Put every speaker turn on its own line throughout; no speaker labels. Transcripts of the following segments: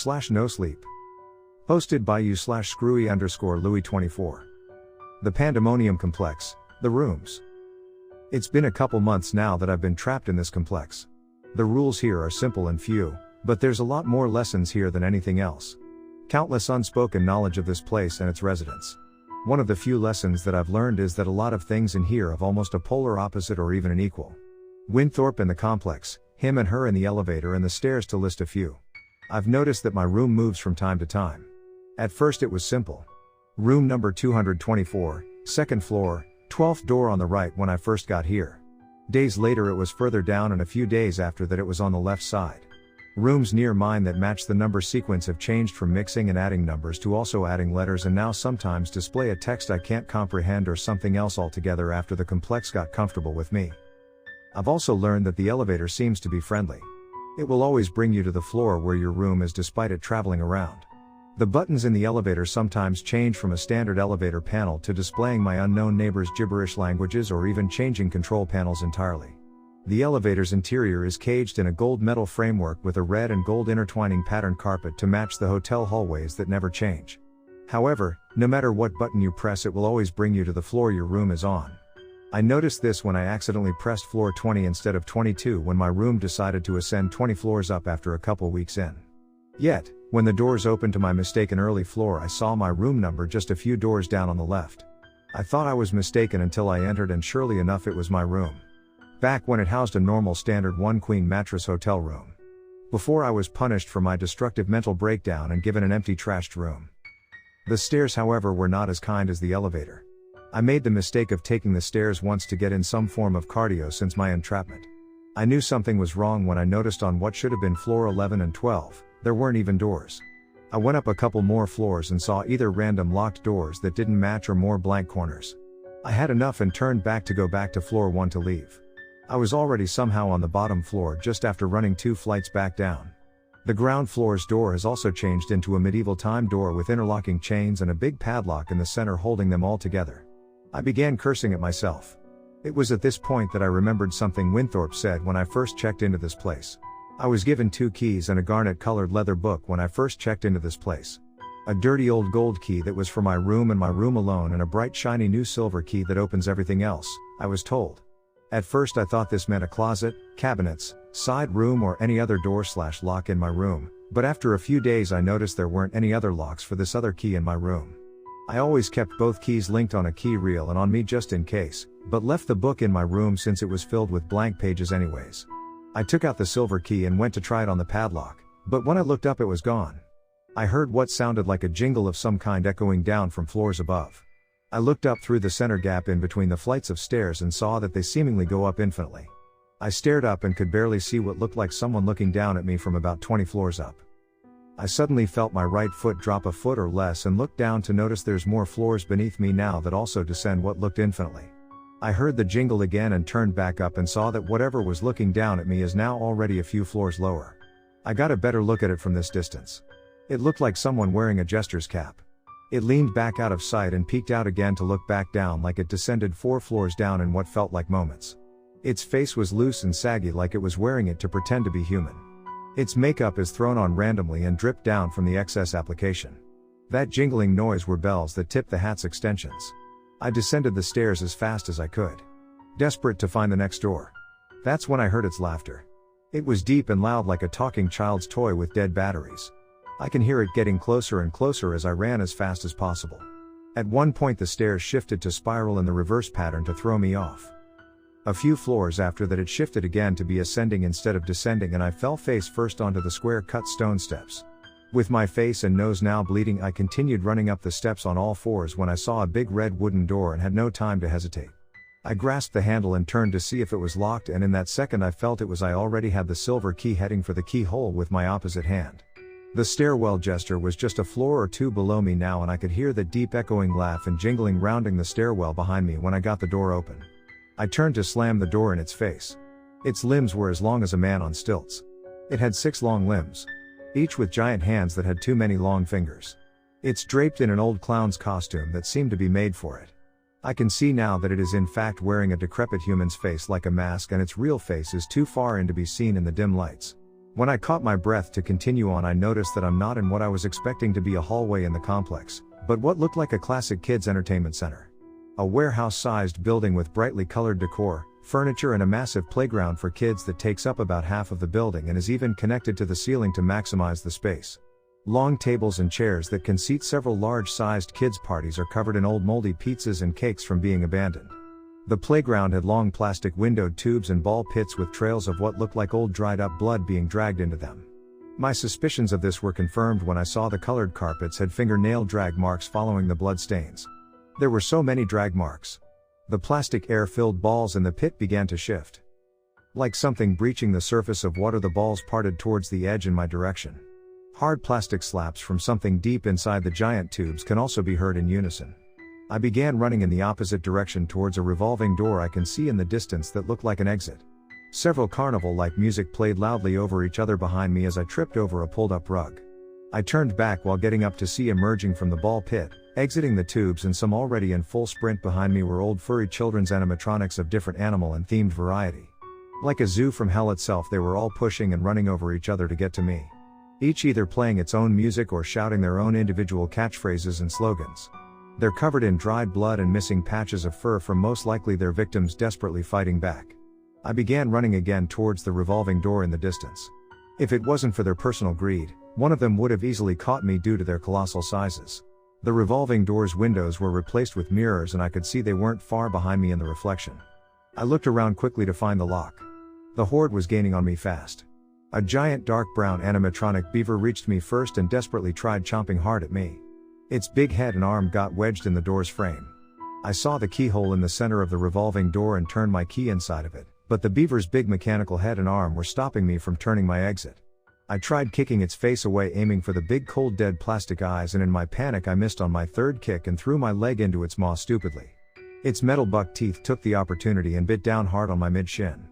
r/nosleep. Hosted by you/screwy_Louis24. The Pandemonium Complex, the rooms. It's been a couple months now that I've been trapped in this complex. The rules here are simple and few, but there's a lot more lessons here than anything else. Countless unspoken knowledge of this place and its residents. One of the few lessons that I've learned is that a lot of things in here have almost a polar opposite or even an equal. Winthorpe in the complex, him and her in the elevator and the stairs, to list a few. I've noticed that my room moves from time to time. At first it was simple. Room number 224, second floor, 12th door on the right when I first got here. Days later it was further down, and a few days after that it was on the left side. Rooms near mine that match the number sequence have changed from mixing and adding numbers to also adding letters, and now sometimes display a text I can't comprehend or something else altogether after the complex got comfortable with me. I've also learned that the elevator seems to be friendly. It will always bring you to the floor where your room is despite it traveling around. The buttons in the elevator sometimes change from a standard elevator panel to displaying my unknown neighbor's gibberish languages, or even changing control panels entirely. The elevator's interior is caged in a gold metal framework with a red and gold intertwining patterned carpet to match the hotel hallways that never change. However, no matter what button you press, it will always bring you to the floor your room is on. I noticed this when I accidentally pressed floor 20 instead of 22 when my room decided to ascend 20 floors up after a couple weeks in. Yet, when the doors opened to my mistaken early floor, I saw my room number just a few doors down on the left. I thought I was mistaken until I entered, and surely enough it was my room. Back when it housed a normal standard one-queen mattress hotel room. Before I was punished for my destructive mental breakdown and given an empty trashed room. The stairs, however, were not as kind as the elevator. I made the mistake of taking the stairs once to get in some form of cardio since my entrapment. I knew something was wrong when I noticed on what should have been floor 11 and 12, there weren't even doors. I went up a couple more floors and saw either random locked doors that didn't match or more blank corners. I had enough and turned back to go back to floor 1 to leave. I was already somehow on the bottom floor just after running 2 flights back down. The ground floor's door has also changed into a medieval time door with interlocking chains and a big padlock in the center holding them all together. I began cursing at myself. It was at this point that I remembered something Winthorpe said when I first checked into this place. I was given 2 keys and a garnet-colored leather book when I first checked into this place. A dirty old gold key that was for my room and my room alone, and a bright shiny new silver key that opens everything else, I was told. At first I thought this meant a closet, cabinets, side room, or any other door/lock in my room, but after a few days I noticed there weren't any other locks for this other key in my room. I always kept both keys linked on a key reel and on me just in case, but left the book in my room since it was filled with blank pages anyways. I took out the silver key and went to try it on the padlock, but when I looked up it was gone. I heard what sounded like a jingle of some kind echoing down from floors above. I looked up through the center gap in between the flights of stairs and saw that they seemingly go up infinitely. I stared up and could barely see what looked like someone looking down at me from about 20 floors up. I suddenly felt my right foot drop a foot or less and looked down to notice there's more floors beneath me now that also descend what looked infinitely. I heard the jingle again and turned back up and saw that whatever was looking down at me is now already a few floors lower. I got a better look at it from this distance. It looked like someone wearing a jester's cap. It leaned back out of sight and peeked out again to look back down like it descended 4 floors down in what felt like moments. Its face was loose and saggy like it was wearing it to pretend to be human. Its makeup is thrown on randomly and dripped down from the excess application. That jingling noise were bells that tipped the hat's extensions. I descended the stairs as fast as I could, desperate to find the next door. That's when I heard its laughter. It was deep and loud like a talking child's toy with dead batteries. I can hear it getting closer and closer as I ran as fast as possible. At one point the stairs shifted to spiral in the reverse pattern to throw me off. A few floors after that it shifted again to be ascending instead of descending, and I fell face first onto the square cut stone steps. With my face and nose now bleeding, I continued running up the steps on all fours when I saw a big red wooden door and had no time to hesitate. I grasped the handle and turned to see if it was locked, and in that second I felt it was. I already had the silver key heading for the keyhole with my opposite hand. The stairwell jester was just a floor or 2 below me now, and I could hear the deep echoing laugh and jingling rounding the stairwell behind me when I got the door open. I turned to slam the door in its face. Its limbs were as long as a man on stilts. It had 6 long limbs, each with giant hands that had too many long fingers. It's draped in an old clown's costume that seemed to be made for it. I can see now that it is in fact wearing a decrepit human's face like a mask, and its real face is too far in to be seen in the dim lights. When I caught my breath to continue on, I noticed that I'm not in what I was expecting to be a hallway in the complex, but what looked like a classic kids' entertainment center. A warehouse-sized building with brightly colored decor, furniture and a massive playground for kids that takes up about half of the building and is even connected to the ceiling to maximize the space. Long tables and chairs that can seat several large-sized kids' parties are covered in old moldy pizzas and cakes from being abandoned. The playground had long plastic windowed tubes and ball pits with trails of what looked like old dried up blood being dragged into them. My suspicions of this were confirmed when I saw the colored carpets had fingernail drag marks following the blood stains. There were so many drag marks. The plastic air-filled balls in the pit began to shift. Like something breaching the surface of water, the balls parted towards the edge in my direction. Hard plastic slaps from something deep inside the giant tubes can also be heard in unison. I began running in the opposite direction towards a revolving door I can see in the distance that looked like an exit. Several carnival-like music played loudly over each other behind me as I tripped over a pulled-up rug. I turned back while getting up to see emerging from the ball pit, exiting the tubes and some already in full sprint behind me were old furry children's animatronics of different animal and themed variety. Like a zoo from hell itself, they were all pushing and running over each other to get to me. Each either playing its own music or shouting their own individual catchphrases and slogans. They're covered in dried blood and missing patches of fur from most likely their victims desperately fighting back. I began running again towards the revolving door in the distance. If it wasn't for their personal greed, one of them would have easily caught me due to their colossal sizes. The revolving door's windows were replaced with mirrors and I could see they weren't far behind me in the reflection. I looked around quickly to find the lock. The horde was gaining on me fast. A giant dark brown animatronic beaver reached me first and desperately tried chomping hard at me. Its big head and arm got wedged in the door's frame. I saw the keyhole in the center of the revolving door and turned my key inside of it, but the beaver's big mechanical head and arm were stopping me from turning my exit. I tried kicking its face away, aiming for the big cold dead plastic eyes, and in my panic I missed on my third kick and threw my leg into its maw stupidly. Its metal buck teeth took the opportunity and bit down hard on my mid-shin,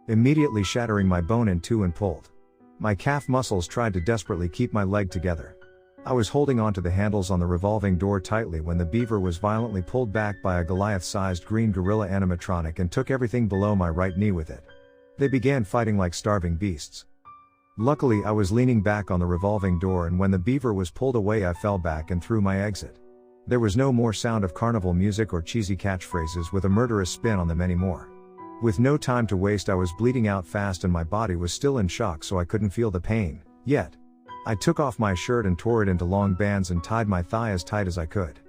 immediately shattering my bone in two and pulled. My calf muscles tried to desperately keep my leg together. I was holding onto the handles on the revolving door tightly when the beaver was violently pulled back by a Goliath-sized green gorilla animatronic and took everything below my right knee with it. They began fighting like starving beasts. Luckily, I was leaning back on the revolving door, and when the beaver was pulled away I fell back and threw my exit. There was no more sound of carnival music or cheesy catchphrases with a murderous spin on them anymore. With no time to waste, I was bleeding out fast and my body was still in shock, so I couldn't feel the pain yet. I took off my shirt and tore it into long bands and tied my thigh as tight as I could.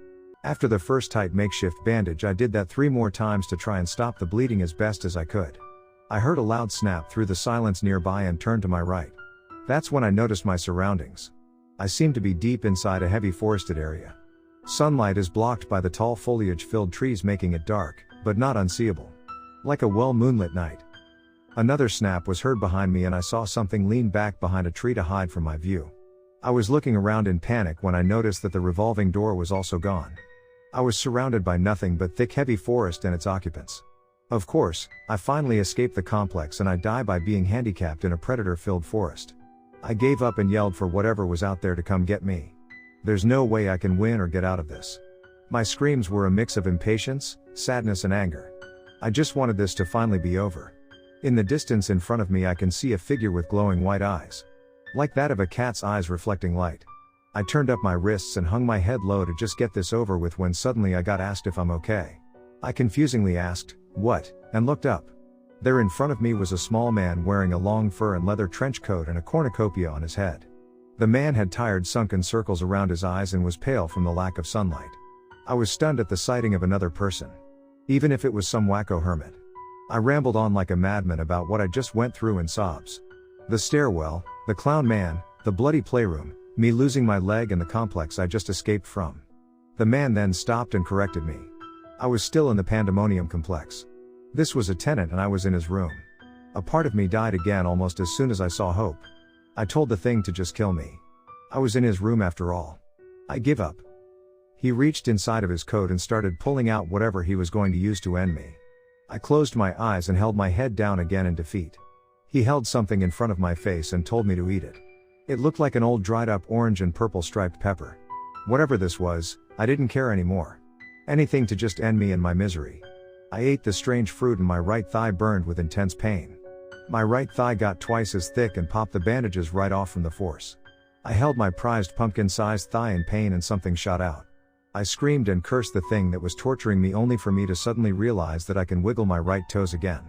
After the first tight makeshift bandage, I did that 3 more times to try and stop the bleeding as best as I could. I heard a loud snap through the silence nearby and turned to my right. That's when I noticed my surroundings. I seemed to be deep inside a heavy forested area. Sunlight is blocked by the tall foliage-filled trees, making it dark, but not unseeable. Like a well-moonlit night. Another snap was heard behind me and I saw something lean back behind a tree to hide from my view. I was looking around in panic when I noticed that the revolving door was also gone. I was surrounded by nothing but thick heavy forest and its occupants. Of course, I finally escaped the complex and I die by being handicapped in a predator-filled forest. I gave up and yelled for whatever was out there to come get me. There's no way I can win or get out of this. My screams were a mix of impatience, sadness and anger. I just wanted this to finally be over. In the distance in front of me I can see a figure with glowing white eyes. Like that of a cat's eyes reflecting light. I turned up my wrists and hung my head low to just get this over with when suddenly I got asked if I'm okay. I confusingly asked, "What?" and looked up. There in front of me was a small man wearing a long fur and leather trench coat and a cornucopia on his head. The man had tired sunken circles around his eyes and was pale from the lack of sunlight. I was stunned at the sighting of another person. Even if it was some wacko hermit. I rambled on like a madman about what I just went through in sobs. The stairwell, the clown man, the bloody playroom, me losing my leg and the complex I just escaped from. The man then stopped and corrected me. I was still in the pandemonium complex. This was a tenant and I was in his room. A part of me died again almost as soon as I saw hope. I told the thing to just kill me. I was in his room after all. I give up. He reached inside of his coat and started pulling out whatever he was going to use to end me. I closed my eyes and held my head down again in defeat. He held something in front of my face and told me to eat it. It looked like an old dried up orange and purple striped pepper. Whatever this was, I didn't care anymore. Anything to just end me and my misery. I ate the strange fruit and my right thigh burned with intense pain. My right thigh got twice as thick and popped the bandages right off from the force. I held my prized pumpkin-sized thigh in pain and something shot out. I screamed and cursed the thing that was torturing me, only for me to suddenly realize that I can wiggle my right toes again.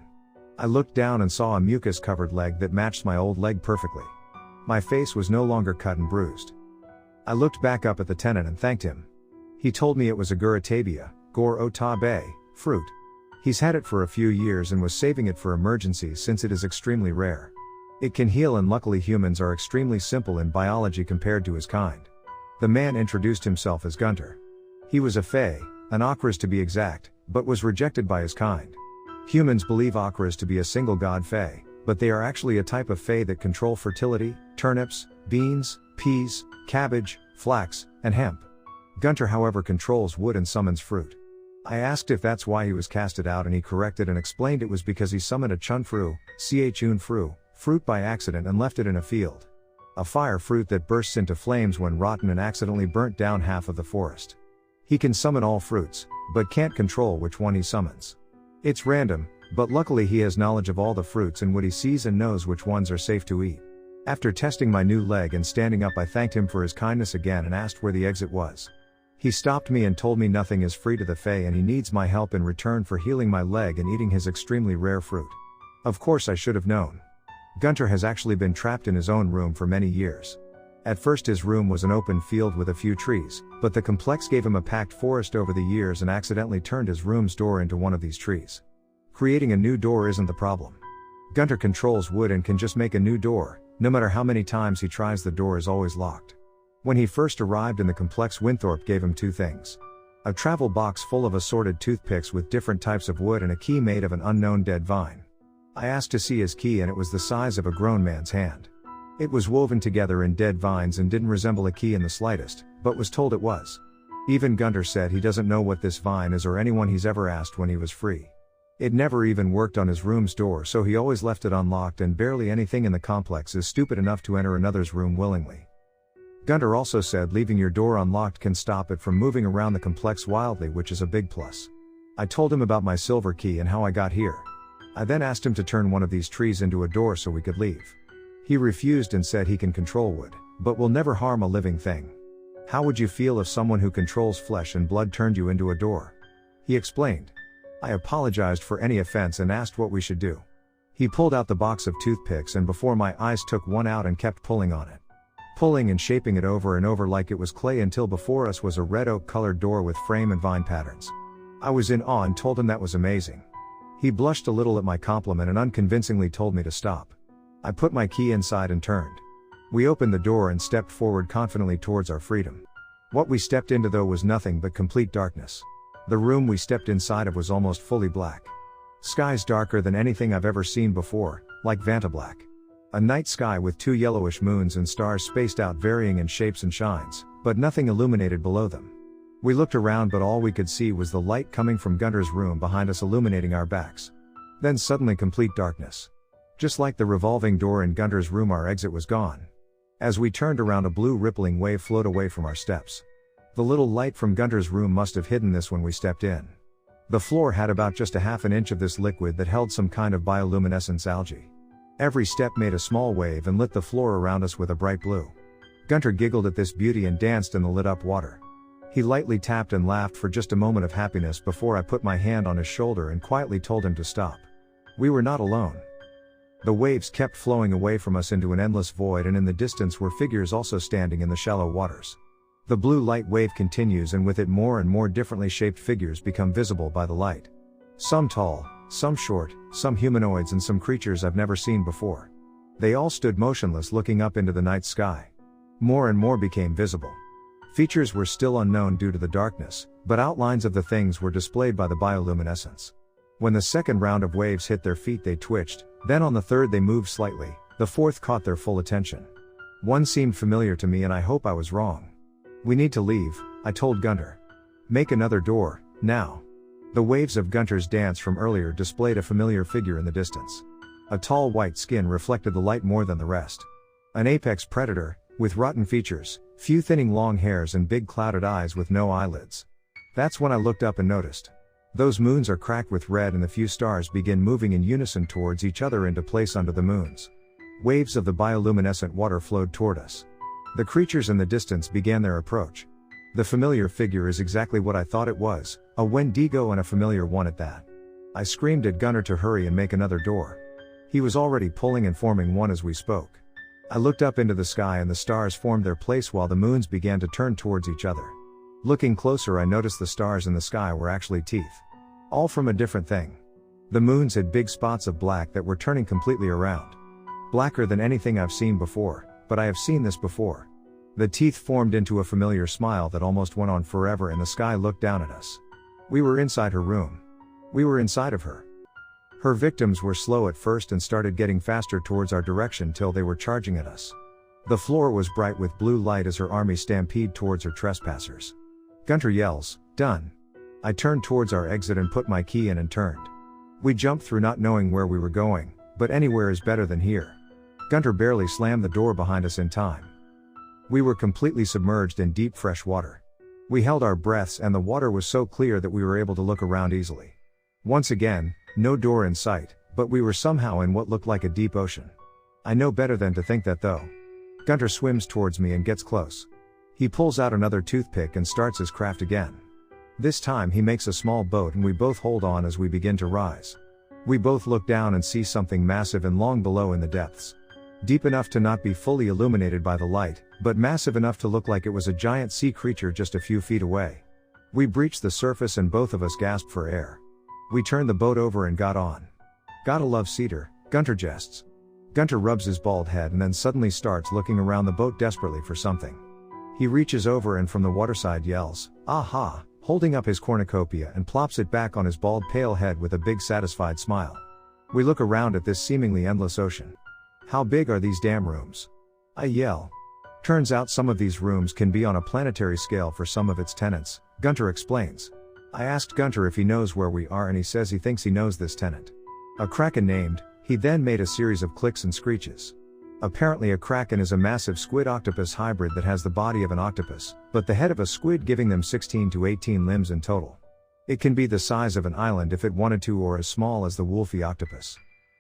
I looked down and saw a mucus-covered leg that matched my old leg perfectly. My face was no longer cut and bruised. I looked back up at the tenant and thanked him. He told me it was a Guratabia, Gor Otabe, fruit. He's had it for a few years and was saving it for emergencies since it is extremely rare. It can heal, and luckily humans are extremely simple in biology compared to his kind. The man introduced himself as Gunter. He was a fae, an Akras to be exact, but was rejected by his kind. Humans believe Akras to be a single god fae, but they are actually a type of fae that control fertility, turnips, beans, peas, cabbage, flax, and hemp. Gunter however controls wood and summons fruit. I asked if that's why he was casted out, and he corrected and explained it was because he summoned a chunfru, fruit by accident and left it in a field. A fire fruit that bursts into flames when rotten and accidentally burnt down half of the forest. He can summon all fruits, but can't control which one he summons. It's random, but luckily he has knowledge of all the fruits and wood he sees and knows which ones are safe to eat. After testing my new leg and standing up, I thanked him for his kindness again and asked where the exit was. He stopped me and told me nothing is free to the fae and he needs my help in return for healing my leg and eating his extremely rare fruit. Of course I should have known. Gunter has actually been trapped in his own room for many years. At first his room was an open field with a few trees, but the complex gave him a packed forest over the years and accidentally turned his room's door into one of these trees. Creating a new door isn't the problem. Gunter controls wood and can just make a new door. No matter how many times he tries, the door is always locked. When he first arrived in the complex, Winthorpe gave him two things. A travel box full of assorted toothpicks with different types of wood and a key made of an unknown dead vine. I asked to see his key and it was the size of a grown man's hand. It was woven together in dead vines and didn't resemble a key in the slightest, but was told it was. Even Gunter said he doesn't know what this vine is or anyone he's ever asked when he was free. It never even worked on his room's door, so he always left it unlocked, and barely anything in the complex is stupid enough to enter another's room willingly. Gunter also said leaving your door unlocked can stop it from moving around the complex wildly, which is a big plus. I told him about my silver key and how I got here. I then asked him to turn one of these trees into a door so we could leave. He refused and said he can control wood, but will never harm a living thing. How would you feel if someone who controls flesh and blood turned you into a door? He explained. I apologized for any offense and asked what we should do. He pulled out the box of toothpicks and before my eyes took one out and kept pulling on it. Pulling and shaping it over and over like it was clay until before us was a red oak colored door with frame and vine patterns. I was in awe and told him that was amazing. He blushed a little at my compliment and unconvincingly told me to stop. I put my key inside and turned. We opened the door and stepped forward confidently towards our freedom. What we stepped into though was nothing but complete darkness. The room we stepped inside of was almost fully black. Skies darker than anything I've ever seen before, like Vanta black. A night sky with two yellowish moons and stars spaced out varying in shapes and shines, but nothing illuminated below them. We looked around but all we could see was the light coming from Gunter's room behind us illuminating our backs. Then suddenly complete darkness. Just like the revolving door in Gunter's room, our exit was gone. As we turned around, a blue rippling wave flowed away from our steps. The little light from Gunter's room must have hidden this when we stepped in. The floor had about just a half an inch of this liquid that held some kind of bioluminescence algae. Every step made a small wave and lit the floor around us with a bright blue. Gunter giggled at this beauty and danced in the lit up water. He lightly tapped and laughed for just a moment of happiness before I put my hand on his shoulder and quietly told him to stop. We were not alone. The waves kept flowing away from us into an endless void, and in the distance were figures also standing in the shallow waters. The blue light wave continues, and with it more and more differently shaped figures become visible by the light. Some tall, some short, some humanoids and some creatures I've never seen before. They all stood motionless looking up into the night sky. More and more became visible. Features were still unknown due to the darkness, but outlines of the things were displayed by the bioluminescence. When the second round of waves hit their feet they twitched, then on the third they moved slightly, the fourth caught their full attention. One seemed familiar to me and I hope I was wrong. We need to leave, I told Gunter. Make another door, now. The waves of Gunter's dance from earlier displayed a familiar figure in the distance. A tall white skin reflected the light more than the rest. An apex predator, with rotten features, few thinning long hairs and big clouded eyes with no eyelids. That's when I looked up and noticed. Those moons are cracked with red and the few stars begin moving in unison towards each other into place under the moons. Waves of the bioluminescent water flowed toward us. The creatures in the distance began their approach. The familiar figure is exactly what I thought it was, a Wendigo, and a familiar one at that. I screamed at Gunnar to hurry and make another door. He was already pulling and forming one as we spoke. I looked up into the sky and the stars formed their place while the moons began to turn towards each other. Looking closer, I noticed the stars in the sky were actually teeth. All from a different thing. The moons had big spots of black that were turning completely around. Blacker than anything I've seen before, but I have seen this before. The teeth formed into a familiar smile that almost went on forever, and the sky looked down at us. We were inside her room. We were inside of her. Her victims were slow at first and started getting faster towards our direction till they were charging at us. The floor was bright with blue light as her army stampeded towards her trespassers. Gunter yells, "Done." I turned towards our exit and put my key in and turned. We jumped through, not knowing where we were going, but anywhere is better than here. Gunter barely slammed the door behind us in time. We were completely submerged in deep fresh water. We held our breaths and the water was so clear that we were able to look around easily. Once again, no door in sight, but we were somehow in what looked like a deep ocean. I know better than to think that though. Gunter swims towards me and gets close. He pulls out another toothpick and starts his craft again. This time he makes a small boat and we both hold on as we begin to rise. We both look down and see something massive and long below in the depths. Deep enough to not be fully illuminated by the light, but massive enough to look like it was a giant sea creature just a few feet away. We breached the surface and both of us gasped for air. We turned the boat over and got on. "Gotta love cedar," Gunter jests. Gunter rubs his bald head and then suddenly starts looking around the boat desperately for something. He reaches over and from the waterside yells, "Aha!" holding up his cornucopia and plops it back on his bald pale head with a big satisfied smile. We look around at this seemingly endless ocean. "How big are these damn rooms?" I yell. "Turns out some of these rooms can be on a planetary scale for some of its tenants," Gunter explains. I asked Gunter if he knows where we are and he says he thinks he knows this tenant. A kraken named, he then made a series of clicks and screeches. Apparently a kraken is a massive squid-octopus hybrid that has the body of an octopus, but the head of a squid, giving them 16 to 18 limbs in total. It can be the size of an island if it wanted to, or as small as the wolfy octopus.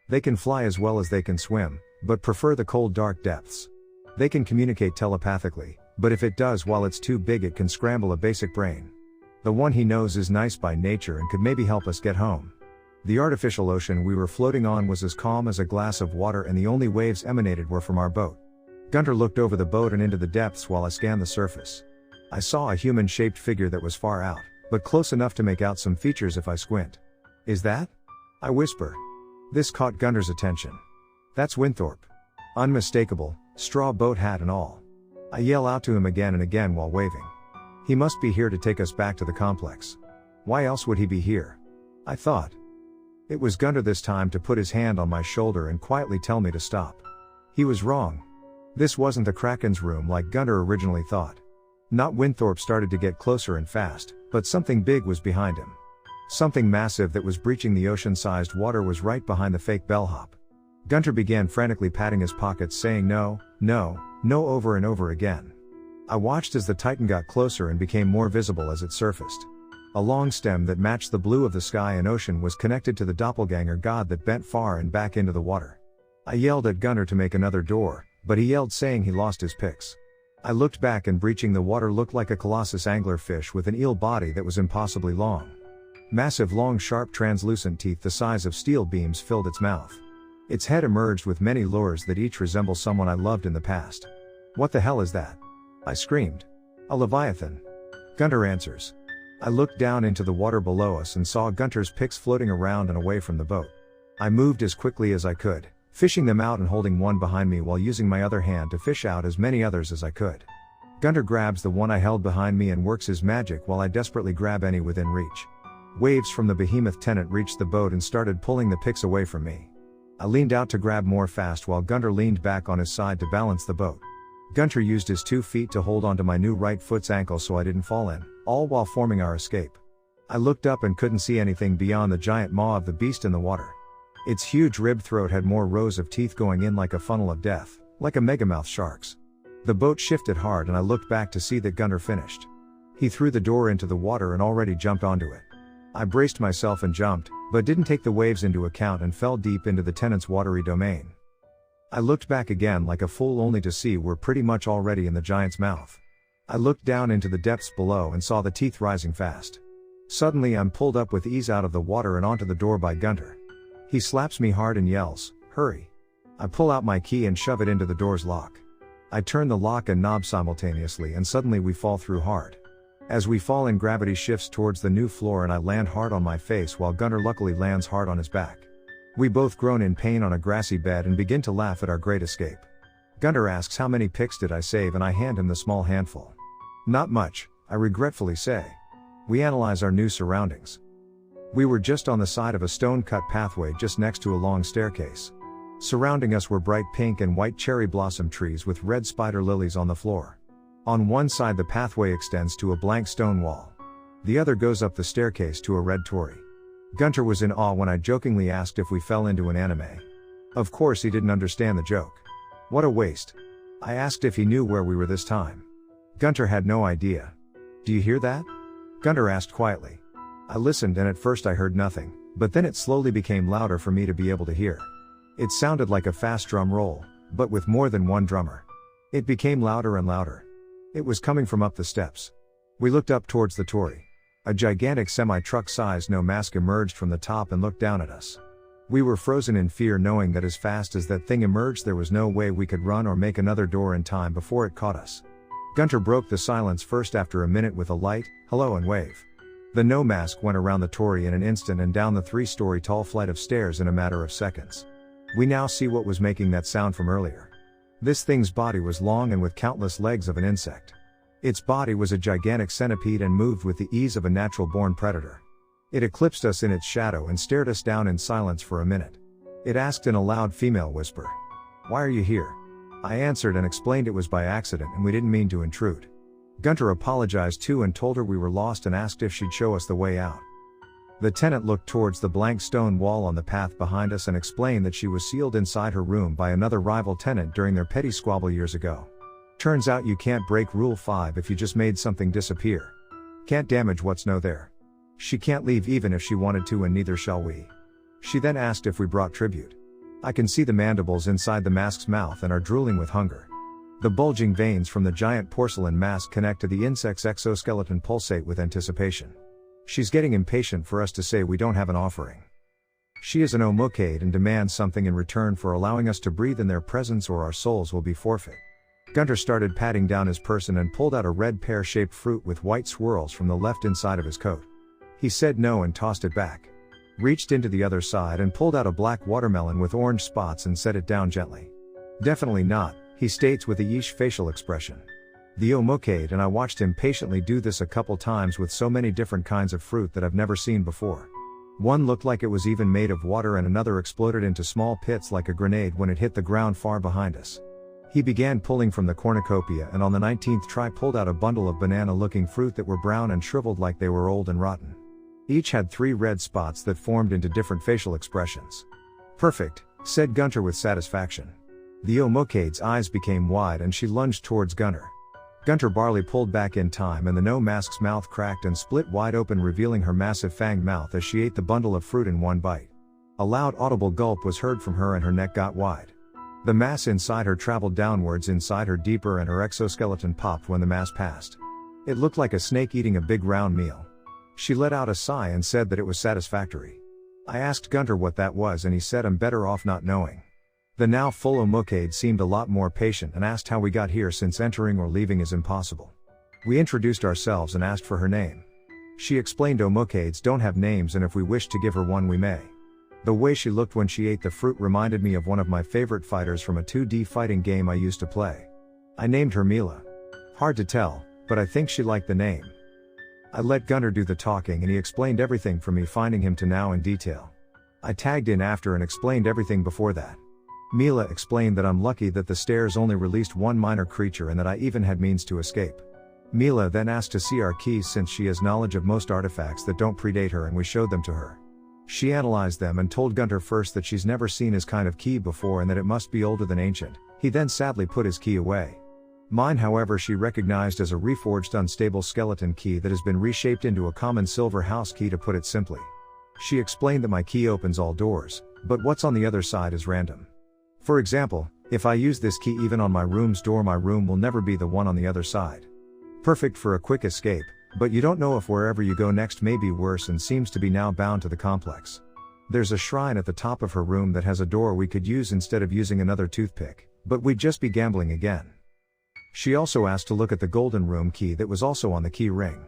They can fly as well as they can swim, but prefer the cold dark depths. They can communicate telepathically, but if it does while it's too big it can scramble a basic brain. The one he knows is nice by nature and could maybe help us get home. The artificial ocean we were floating on was as calm as a glass of water and the only waves emanated were from our boat. Gunter looked over the boat and into the depths while I scanned the surface. I saw a human-shaped figure that was far out, but close enough to make out some features if I squint. "Is that?" I whisper. This caught Gunter's attention. "That's Winthorpe. Unmistakable, straw boat hat and all." I yell out to him again and again while waving. He must be here to take us back to the complex. Why else would he be here? I thought. It was Gunter this time to put his hand on my shoulder and quietly tell me to stop. He was wrong. This wasn't the Kraken's room like Gunter originally thought. Not Winthorpe started to get closer and fast, but something big was behind him. Something massive that was breaching the ocean-sized water was right behind the fake bellhop. Gunter began frantically patting his pockets saying no, no, no over and over again. I watched as the Titan got closer and became more visible as it surfaced. A long stem that matched the blue of the sky and ocean was connected to the doppelganger god that bent far and back into the water. I yelled at Gunter to make another door, but he yelled saying he lost his picks. I looked back and breaching the water looked like a colossus anglerfish with an eel body that was impossibly long. Massive long sharp translucent teeth the size of steel beams filled its mouth. Its head emerged with many lures that each resemble someone I loved in the past. "What the hell is that?" I screamed. "A leviathan." Gunter answers. I looked down into the water below us and saw Gunter's picks floating around and away from the boat. I moved as quickly as I could, fishing them out and holding one behind me while using my other hand to fish out as many others as I could. Gunter grabs the one I held behind me and works his magic while I desperately grab any within reach. Waves from the behemoth tenant reached the boat and started pulling the picks away from me. I leaned out to grab more fast while Gunter leaned back on his side to balance the boat. Gunter used his 2 feet to hold onto my new right foot's ankle so I didn't fall in, all while forming our escape. I looked up and couldn't see anything beyond the giant maw of the beast in the water. Its huge ribbed throat had more rows of teeth going in like a funnel of death, like a megamouth shark's. The boat shifted hard and I looked back to see that Gunter finished. He threw the door into the water and already jumped onto it. I braced myself and jumped, but didn't take the waves into account and fell deep into the tenant's watery domain. I looked back again like a fool only to see we're pretty much already in the giant's mouth. I looked down into the depths below and saw the teeth rising fast. Suddenly I'm pulled up with ease out of the water and onto the door by Gunter. He slaps me hard and yells, "Hurry." I pull out my key and shove it into the door's lock. I turn the lock and knob simultaneously and suddenly we fall through hard. As we fall in, gravity shifts towards the new floor and I land hard on my face while Gunter luckily lands hard on his back. We both groan in pain on a grassy bed and begin to laugh at our great escape. Gunter asks how many pics did I save and I hand him the small handful. Not much, I regretfully say. We analyze our new surroundings. We were just on the side of a stone-cut pathway just next to a long staircase. Surrounding us were bright pink and white cherry blossom trees with red spider lilies on the floor. On one side the pathway extends to a blank stone wall. The other goes up the staircase to a red torii. Gunter was in awe when I jokingly asked if we fell into an anime. Of course he didn't understand the joke. What a waste. I asked if he knew where we were this time. Gunter had no idea. Do you hear that? Gunter asked quietly. I listened and at first I heard nothing, but then it slowly became louder for me to be able to hear. It sounded like a fast drum roll, but with more than one drummer. It became louder and louder. It was coming from up the steps. We looked up towards the torii. A gigantic semi-truck-sized no mask emerged from the top and looked down at us. We were frozen in fear knowing that as fast as that thing emerged there was no way we could run or make another door in time before it caught us. Gunter broke the silence first after a minute with a light, hello and wave. The no mask went around the torii in an instant and down the 3-story tall flight of stairs in a matter of seconds. We now see what was making that sound from earlier. This thing's body was long and with countless legs of an insect. Its body was a gigantic centipede and moved with the ease of a natural-born predator. It eclipsed us in its shadow and stared us down in silence for a minute. It asked in a loud female whisper, "Why are you here?" I answered and explained it was by accident and we didn't mean to intrude. Gunter apologized too and told her we were lost and asked if she'd show us the way out. The tenant looked towards the blank stone wall on the path behind us and explained that she was sealed inside her room by another rival tenant during their petty squabble years ago. Turns out you can't break Rule 5 if you just made something disappear. Can't damage what's no there. She can't leave even if she wanted to and neither shall we. She then asked if we brought tribute. I can see the mandibles inside the mask's mouth and are drooling with hunger. The bulging veins from the giant porcelain mask connect to the insect's exoskeleton pulsate with anticipation. She's getting impatient for us to say we don't have an offering. She is an omokade and demands something in return for allowing us to breathe in their presence or our souls will be forfeit. Gunter started patting down his person and pulled out a red pear-shaped fruit with white swirls from the left inside of his coat. He said no and tossed it back. Reached into the other side and pulled out a black watermelon with orange spots and set it down gently. Definitely not, he states with a yeesh facial expression. The omokade and I watched him patiently do this a couple times with so many different kinds of fruit that I've never seen before. One looked like it was even made of water and another exploded into small pits like a grenade when it hit the ground far behind us. He began pulling from the cornucopia and on the 19th try pulled out a bundle of banana-looking fruit that were brown and shriveled like they were old and rotten. Each had 3 red spots that formed into different facial expressions. "Perfect," said Gunter with satisfaction. The omokade's eyes became wide and she lunged towards Gunter. Gunter barely pulled back in time and the no mask's mouth cracked and split wide open revealing her massive fanged mouth as she ate the bundle of fruit in one bite. A loud audible gulp was heard from her and her neck got wide. The mass inside her traveled downwards inside her deeper and her exoskeleton popped when the mass passed. It looked like a snake eating a big round meal. She let out a sigh and said that it was satisfactory. I asked Gunter what that was and he said I'm better off not knowing. The now full omokade seemed a lot more patient and asked how we got here since entering or leaving is impossible. We introduced ourselves and asked for her name. She explained omokades don't have names and if we wish to give her one we may. The way she looked when she ate the fruit reminded me of one of my favorite fighters from a 2D fighting game I used to play. I named her Mila. Hard to tell, but I think she liked the name. I let Gunter do the talking and he explained everything from me finding him to now in detail. I tagged in after and explained everything before that. Mila explained that I'm lucky that the stairs only released one minor creature and that I even had means to escape. Mila then asked to see our keys since she has knowledge of most artifacts that don't predate her and we showed them to her. She analyzed them and told Gunter first that she's never seen his kind of key before and that it must be older than ancient. He then sadly put his key away. Mine, however, she recognized as a reforged unstable skeleton key that has been reshaped into a common silver house key, to put it simply. She explained that my key opens all doors, but what's on the other side is random. For example, if I use this key even on my room's door, my room will never be the one on the other side. Perfect for a quick escape, but you don't know if wherever you go next may be worse and seems to be now bound to the complex. There's a shrine at the top of her room that has a door we could use instead of using another toothpick, but we'd just be gambling again. She also asked to look at the golden room key that was also on the key ring.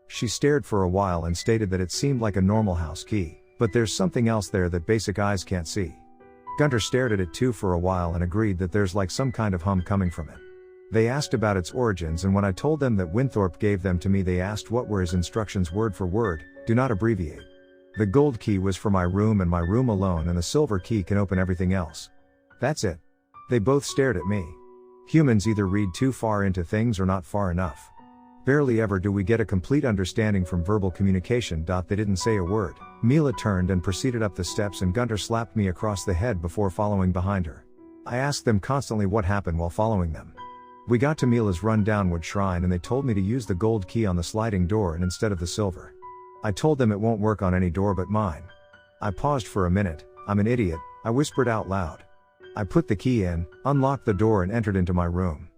She stared for a while and stated that it seemed like a normal house key, but there's something else there that basic eyes can't see. Gunter stared at it too for a while and agreed that there's like some kind of hum coming from it. They asked about its origins, and when I told them that Winthorpe gave them to me, they asked what were his instructions word for word: do not abbreviate. The gold key was for my room and my room alone, and the silver key can open everything else. That's it. They both stared at me. Humans either read too far into things or not far enough. Barely ever do we get a complete understanding from verbal communication. They didn't say a word. Mila turned and proceeded up the steps, and Gunter slapped me across the head before following behind her. I asked them constantly what happened while following them. We got to Mila's run-down wood shrine and they told me to use the gold key on the sliding door and instead of the silver. I told them it won't work on any door but mine. I paused for a minute. I'm an idiot, I whispered out loud. I put the key in, unlocked the door and entered into my room.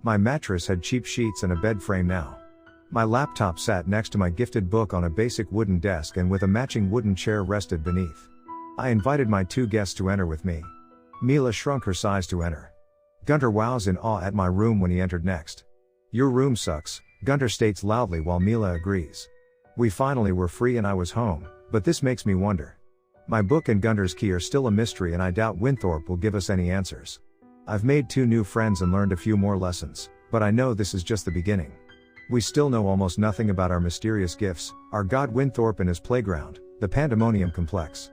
My mattress had cheap sheets and a bed frame now. My laptop sat next to my gifted book on a basic wooden desk and with a matching wooden chair rested beneath. I invited my 2 guests to enter with me. Mila shrunk her size to enter. Gunter wows in awe at my room when he entered next. Your room sucks, Gunter states loudly while Mila agrees. We finally were free and I was home, but this makes me wonder. My book and Gunter's key are still a mystery and I doubt Winthorpe will give us any answers. I've made 2 new friends and learned a few more lessons, but I know this is just the beginning. We still know almost nothing about our mysterious gifts, our god Winthorpe and his playground, the Pandemonium Complex.